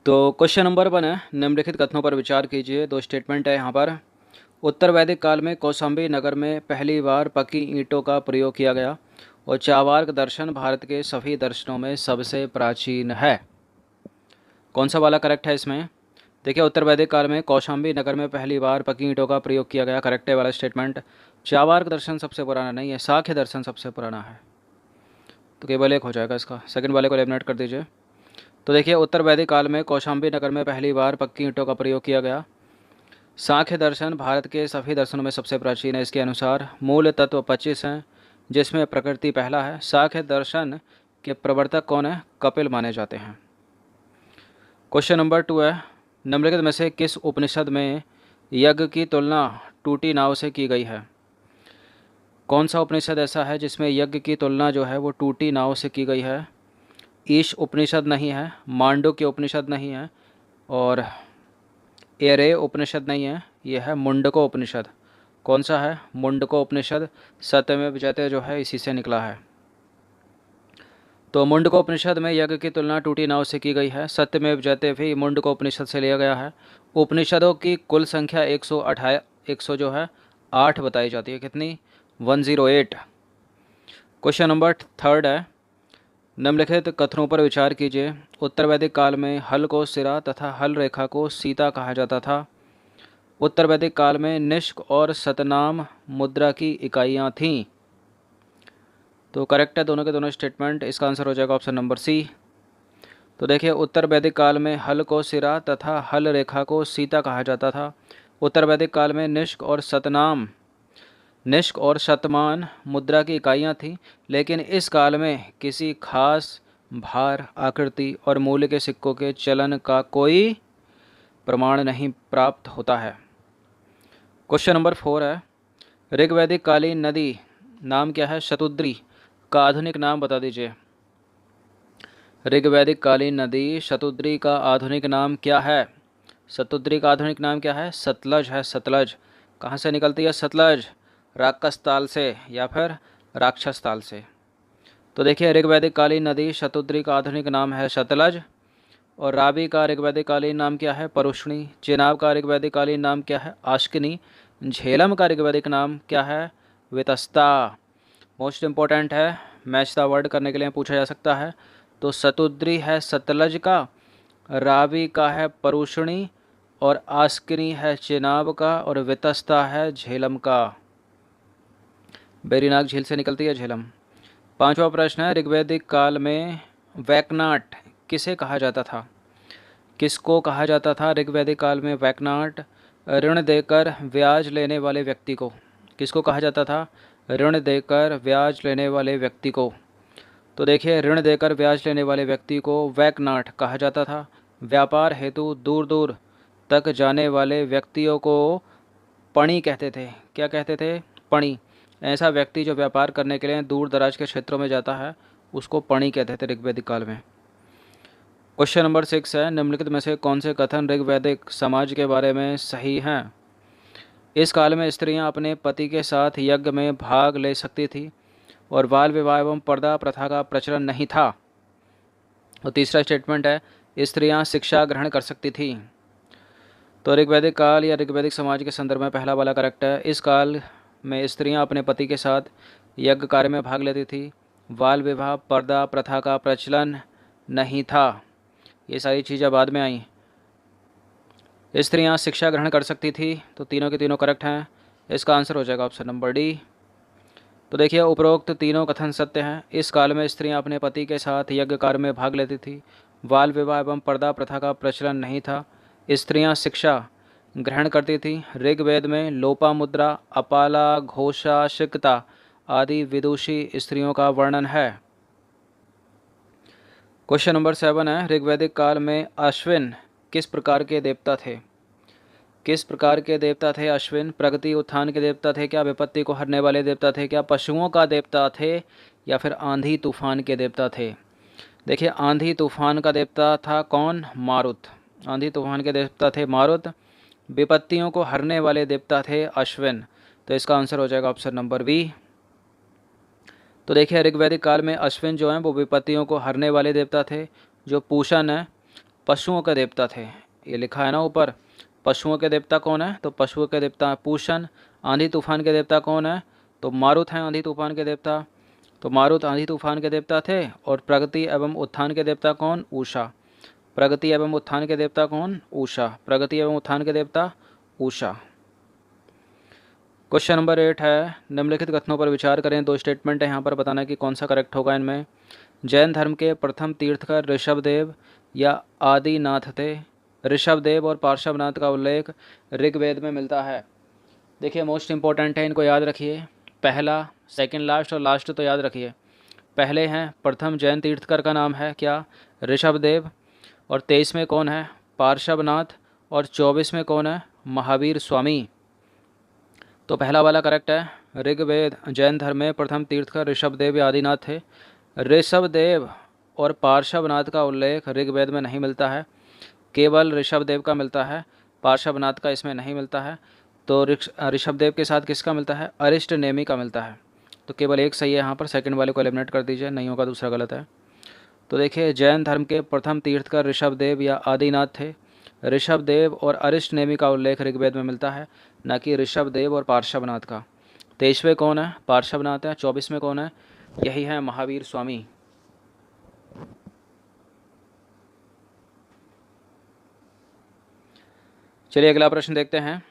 तो question number 1 है, निम्नलिखित कथनों पर विचार कीजिए। दो स्टेटमेंट है यहाँ पर। उत्तर वैदिक काल में कौशाम्बी नगर में पहली बार पक्की ईंटों का प्रयोग किया गया और चार्वाक दर्शन भारत के सभी दर्शनों में सबसे प्राचीन है। कौन सा वाला करेक्ट है इसमें? देखिए, उत्तर वैदिक काल में कौशाम्बी नगर में पहली बार पक्की ईंटों का प्रयोग किया गया, करेक्ट है वाला स्टेटमेंट। चार्वाक दर्शन सबसे पुराना नहीं है, सांख्य दर्शन सबसे पुराना है, तो केवल एक हो जाएगा इसका। सेकंड वाले को एलिमिनेट कर दीजिए। तो देखिए, उत्तर वैदिक काल में कौशाम्बी नगर में पहली बार पक्की ईंटों का प्रयोग किया गया। सांख्य दर्शन भारत के सभी दर्शनों में सबसे प्राचीन है। इसके अनुसार मूल तत्व 25 हैं, जिसमें प्रकृति पहला है। सांख्य दर्शन के प्रवर्तक कौन है? कपिल माने जाते हैं। क्वेश्चन नंबर 2 है, निम्नलिखित में से किस उपनिषद में यज्ञ की तुलना टूटी नाव से की गई है? कौन सा उपनिषद ऐसा है जिसमें यज्ञ की तुलना जो है वो टूटी नाव से की गई है? ईश उपनिषद नहीं है, मांडुक्य उपनिषद नहीं है, और एरे उपनिषद नहीं है, यह है मुंडको उपनिषद। कौन सा है? मुंडको उपनिषद। सत्यमेव जयते जो है इसी से निकला है। तो मुंडको उपनिषद में यज्ञ की तुलना टूटी नाव से की गई है। सत्यमेव जयते भी मुंडको उपनिषद से लिया गया है। उपनिषदों की कुल संख्या 100 जो है 8 बताई जाती है। कितनी? 108। क्वेश्चन नंबर 3 है, निम्नलिखित कथनों पर विचार कीजिए। उत्तर वैदिक काल में हल को सिरा तथा हल रेखा को सीता कहा जाता था। उत्तर वैदिक काल में निष्क और सतनाम मुद्रा की इकाइयाँ थीं। तो करेक्ट है दोनों के दोनों स्टेटमेंट। इसका आंसर हो जाएगा ऑप्शन नंबर सी। तो देखिए, उत्तर वैदिक काल में हल को सिरा तथा हल रेखा को सीता कहा जाता था। उत्तर वैदिक काल में निष्क और शतमान मुद्रा की इकाइयाँ थीं, लेकिन इस काल में किसी खास भार, आकृति और मूल्य के सिक्कों के चलन का कोई प्रमाण नहीं प्राप्त होता है। क्वेश्चन नंबर 4 है, ऋग्वैदिक कालीन नदी नाम क्या है? शतुद्री का आधुनिक नाम बता दीजिए। ऋग्वैदिक कालीन नदी शतुद्री का आधुनिक नाम क्या है? शतुद्री का आधुनिक नाम क्या है? सतलज है, सतलज। कहाँ से निकलती है सतलज? राक्षस ताल से या फिर राक्षस ताल से। तो देखिए, ऋग्वैदिक कालीन नदी शतुद्री का आधुनिक नाम है सतलज, और रावी का ऋग्वैदिक कालीन नाम क्या है? परुष्णी। चेनाब का ऋग्वैदिक कालीन नाम क्या है? आश्किनी। झेलम का ऋग्वैदिक नाम क्या है? वितस्ता। मोस्ट इम्पोर्टेंट है, मैच द वर्ड करने के लिए पूछा जा सकता है। तो शतुद्री है सतलज का, रावी का है परुष्णी, और आस्किनी है चेनाब का, और वितस्ता है झेलम का। बेरीनाग झील से निकलती है झेलम। 5वां प्रश्न है, ऋग्वैदिक काल में वैकनाट किसे कहा जाता था? किसको कहा जाता था ऋग्वैदिक काल में वैकनाट? ऋण देकर ब्याज लेने वाले व्यक्ति को। किसको कहा जाता था? ऋण देकर ब्याज लेने वाले व्यक्ति को। तो देखिए, ऋण देकर ब्याज लेने वाले व्यक्ति को वैकनाट कहा जाता था। व्यापार हेतु दूर दूर तक जाने वाले व्यक्तियों को पणी कहते थे। क्या कहते थे? पणी। ऐसा व्यक्ति जो व्यापार करने के लिए दूर दराज के क्षेत्रों में जाता है, उसको पणी कहते थे ऋग्वैदिक काल में। क्वेश्चन नंबर 6 है, निम्नलिखित में से कौन से कथन ऋग्वैदिक समाज के बारे में सही हैं? इस काल में स्त्रियां अपने पति के साथ यज्ञ में भाग ले सकती थी और बाल विवाह एवं पर्दा प्रथा का प्रचलन नहीं था। और तीसरा स्टेटमेंट है, स्त्रियां शिक्षा ग्रहण कर सकती थी। तो ऋग्वैदिक काल या ऋग्वैदिक समाज के संदर्भ में पहला वाला करेक्ट है। इस काल में स्त्रियां अपने पति के साथ यज्ञ कार्य में भाग लेती थी। बाल विवाह पर्दा प्रथा का प्रचलन नहीं था। ये सारी चीज़ें बाद में आई। स्त्रियां शिक्षा ग्रहण कर सकती थी, तो तीनों के तीनों करेक्ट हैं। इसका आंसर हो जाएगा ऑप्शन नंबर डी। तो देखिए, उपरोक्त तीनों कथन सत्य हैं। इस काल में स्त्रियां अपने पति के साथ यज्ञ कार्य में भाग लेती थी। बाल विवाह एवं पर्दा प्रथा का प्रचलन नहीं था। स्त्रियां शिक्षा ग्रहण करती थी। ऋग्वेद में लोपामुद्रा, अपाला, घोषा, शिकता आदि विदुषी स्त्रियों का वर्णन है। क्वेश्चन नंबर 7 है, ऋग्वैदिक काल में अश्विन किस प्रकार के देवता थे? किस प्रकार के देवता थे अश्विन? प्रगति उत्थान के देवता थे क्या? विपत्ति को हरने वाले देवता थे क्या? पशुओं का देवता थे या फिर आंधी तूफान के देवता थे? देखिए, आंधी तूफान का देवता था कौन? मारुत। आंधी तूफान के देवता थे मारुत। विपत्तियों को हरने वाले देवता थे अश्विन। तो इसका आंसर हो जाएगा ऑप्शन नंबर बी। तो देखिए, ऋग्वैदिक काल में अश्विन जो हैं वो विपत्तियों को हरने वाले देवता थे। जो पूषण है पशुओं के देवता थे। ये लिखा है ना ऊपर, पशुओं के देवता कौन है? तो पशुओं के देवता पूषण। आंधी तूफान के देवता कौन है? तो मारुत हैं आंधी तूफान के देवता। तो मारुत आंधी तूफान के देवता थे। और प्रगति एवं उत्थान के देवता कौन? उषा। प्रगति एवं उत्थान के देवता कौन? उषा। प्रगति एवं उत्थान के देवता उषा। क्वेश्चन नंबर 8 है, निम्नलिखित कथनों पर विचार करें। दो स्टेटमेंट है यहाँ पर, बताना है कि कौन सा करेक्ट होगा इनमें। जैन धर्म के प्रथम तीर्थकर ऋषभदेव या आदिनाथ थे। ऋषभदेव और पार्श्वनाथ का उल्लेख ऋग्वेद में मिलता है। देखिए मोस्ट इंपॉर्टेंट है, इनको याद रखिए। पहला, सेकंड लास्ट और लास्ट तो याद रखिए। पहले हैं प्रथम जैन तीर्थकर का नाम है क्या? ऋषभदेव। और 23 में कौन है? पार्श्वनाथ। और 24 में कौन है? महावीर स्वामी। तो पहला वाला करेक्ट है। ऋग्वेद जैन धर्म में प्रथम तीर्थकर ऋषभदेव या आदिनाथ थे। ऋषभदेव और पार्श्वनाथ का उल्लेख ऋग्वेद में नहीं मिलता है, केवल ऋषभदेव का मिलता है, पार्श्वनाथ का इसमें नहीं मिलता है। तो ऋषभदेव के साथ किसका मिलता है? अरिष्ट नेमि का मिलता है। तो केवल एक सही है यहाँ पर, सेकंड वाले को एलिमिनेट कर दीजिए, नहीं होगा दूसरा गलत है। तो देखिए जैन धर्म के प्रथम तीर्थकर ऋषभदेव या आदिनाथ थे। ऋषभदेव और अरिष्ट नेमि का उल्लेख ऋग्वेद में मिलता है, न कि ऋषभदेव और पार्श्वनाथ का। 23वें कौन है? पार्श्वनाथ है। 24 में कौन है? यही है महावीर स्वामी। चलिए अगला प्रश्न देखते हैं।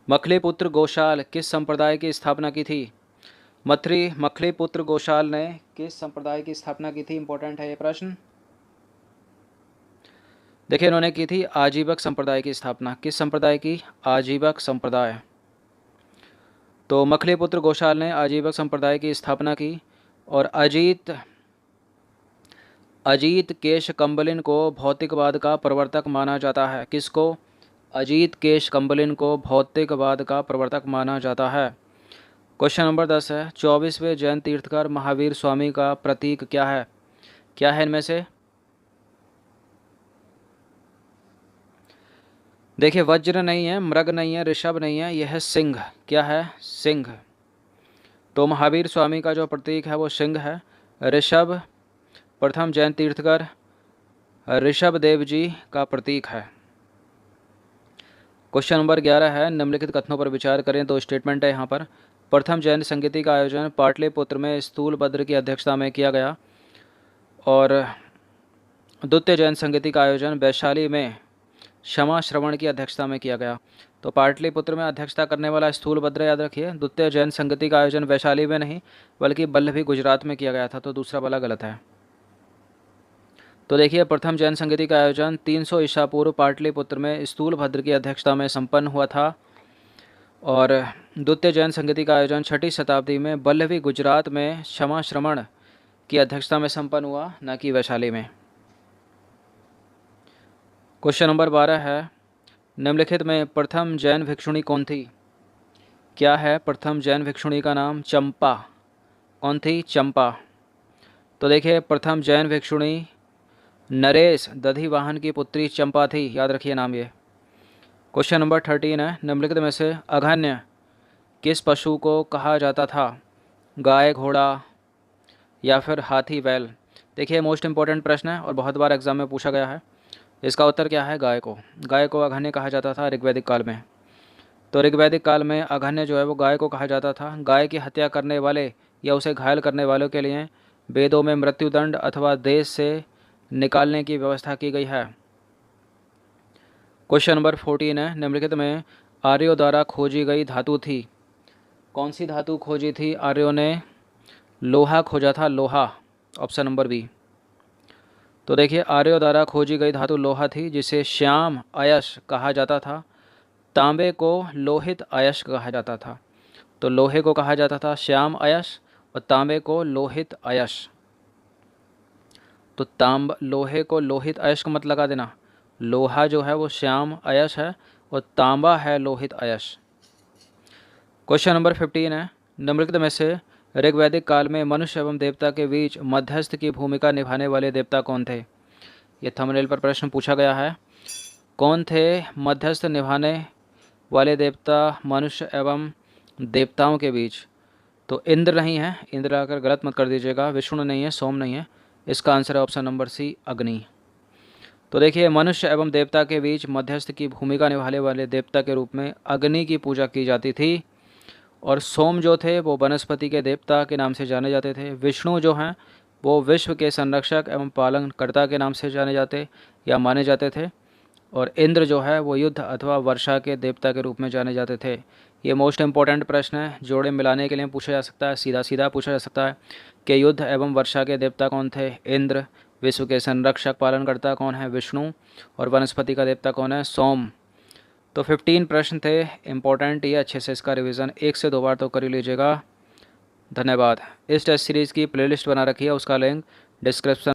मखलीपुत्र गोशाल किस संप्रदाय की स्थापना की थी? मखलीपुत्र गोशाल ने किस संप्रदाय की स्थापना की थी? इंपॉर्टेंट है ये प्रश्न। देखिए इन्होंने की थी आजीवक संप्रदाय की स्थापना। किस संप्रदाय की? आजीवक संप्रदाय। तो मखलीपुत्र गोशाल ने आजीवक संप्रदाय की स्थापना की। और अजीत केश कंबलिन को भौतिकवाद का प्रवर्तक माना जाता है। किसको? अजीत केश कंबलिन को भौतिकवाद का प्रवर्तक माना जाता है। क्वेश्चन नंबर 10 है, 24वें जैन तीर्थकर महावीर स्वामी का प्रतीक क्या है? क्या है इनमें से? देखिए वज्र नहीं है, मृग नहीं है, ऋषभ नहीं है, यह है सिंह। क्या है? सिंह। तो महावीर स्वामी का जो प्रतीक है वो सिंह है। ऋषभ प्रथम जैन तीर्थकर ऋषभदेव जी का प्रतीक है। क्वेश्चन नंबर 11 है, निम्नलिखित कथनों पर विचार करें। दो स्टेटमेंट है यहाँ पर। प्रथम जैन संगीति का आयोजन पाटलिपुत्र में स्थूलभद्र की अध्यक्षता में किया गया। और द्वितीय जैन संगीति का आयोजन वैशाली में क्षमा श्रवण की अध्यक्षता में किया गया। तो पाटलिपुत्र में अध्यक्षता करने वाला स्थूलभद्र याद रखिए। द्वितीय जैन संगीति का आयोजन वैशाली में नहीं बल्कि वल्लभी गुजरात में किया गया था। तो दूसरा वाला गलत है। तो देखिए प्रथम जैन संगीति का आयोजन 300 ईसा पूर्व पाटलिपुत्र में स्थूलभद्र की अध्यक्षता में संपन्न हुआ था। और द्वितीय जैन संगीति का आयोजन 6ठी शताब्दी में वल्लभी गुजरात में क्षमा श्रवण की अध्यक्षता में संपन्न हुआ, न कि वैशाली में। क्वेश्चन नंबर 12 है, निम्नलिखित में प्रथम जैन भिक्षुणी कौन थी? क्या है प्रथम जैन भिक्षुणी का नाम? चंपा। कौन थी? चंपा। तो देखिए प्रथम जैन भिक्षुणी नरेश दधिवाहन की पुत्री चंपा थी, याद रखिए नाम ये। क्वेश्चन नंबर 13 है, निम्नलिखित में से अघन्य किस पशु को कहा जाता था? गाय, घोड़ा या फिर हाथी, बैल? देखिए मोस्ट इंपॉर्टेंट प्रश्न है और बहुत बार एग्जाम में पूछा गया है। इसका उत्तर क्या है? गाय को। गाय को अघन्य कहा जाता था ऋग्वैदिक काल में। तो ऋग्वैदिक काल में अघन्य जो है वो गाय को कहा जाता था। गाय की हत्या करने वाले या उसे घायल करने वालों के लिए वेदों में मृत्युदंड अथवा देश से निकालने की व्यवस्था की गई है। क्वेश्चन नंबर 14 है, निम्नलिखित में आर्यों द्वारा खोजी गई धातु थी? कौन सी धातु खोजी थी आर्यों ने? लोहा खोजा था, लोहा। Option number B. तो देखिए आर्यों द्वारा खोजी गई धातु लोहा थी, जिसे श्याम अयश कहा जाता था। तांबे को लोहित अयश कहा जाता था। तो लोहे को कहा जाता था श्याम अयश और तांबे को लोहित अयश। तो लोहे को लोहित अयश का मत लगा देना। लोहा जो है वो श्याम अयश है और तांबा है लोहित अयश। क्वेश्चन नंबर 15 है, निम्नलिखित में से ऋग्वैदिक काल में मनुष्य एवं देवता के बीच मध्यस्थ की भूमिका निभाने वाले देवता कौन थे? ये थंबनेल पर प्रश्न पूछा गया है। कौन थे मध्यस्थ निभाने वाले देवता मनुष्य एवं देवताओं के बीच? तो इंद्र नहीं है, इंद्र आकर गलत मत कर दीजिएगा। विष्णु नहीं है, सोम नहीं है। इसका आंसर है ऑप्शन नंबर सी, अग्नि। तो देखिए, मनुष्य एवं देवता के बीच मध्यस्थ की भूमिका निभाने वाले देवता के रूप में अग्नि की पूजा की जाती थी। और सोम जो थे वो वनस्पति के देवता के नाम से जाने जाते थे। विष्णु जो हैं वो विश्व के संरक्षक एवं पालनकर्ता के नाम से जाने जाते या माने जाते थे। और इंद्र जो है वो युद्ध अथवा वर्षा के देवता के रूप में जाने जाते थे। ये मोस्ट इंपॉर्टेंट प्रश्न है, जोड़े मिलाने के लिए पूछा जा सकता है, सीधा सीधा पूछा जा सकता है कि युद्ध एवं वर्षा के देवता कौन थे? इंद्र। विश्व के संरक्षक पालनकर्ता कौन है? विष्णु। और वनस्पति का देवता कौन है? सोम। तो 15 प्रश्न थे इंपॉर्टेंट, ये अच्छे से इसका रिवीजन 1 से 2 बार तो कर ही लीजिएगा। धन्यवाद। इस टेस्ट सीरीज़ की प्लेलिस्ट बना रखी है, उसका लिंक डिस्क्रिप्शन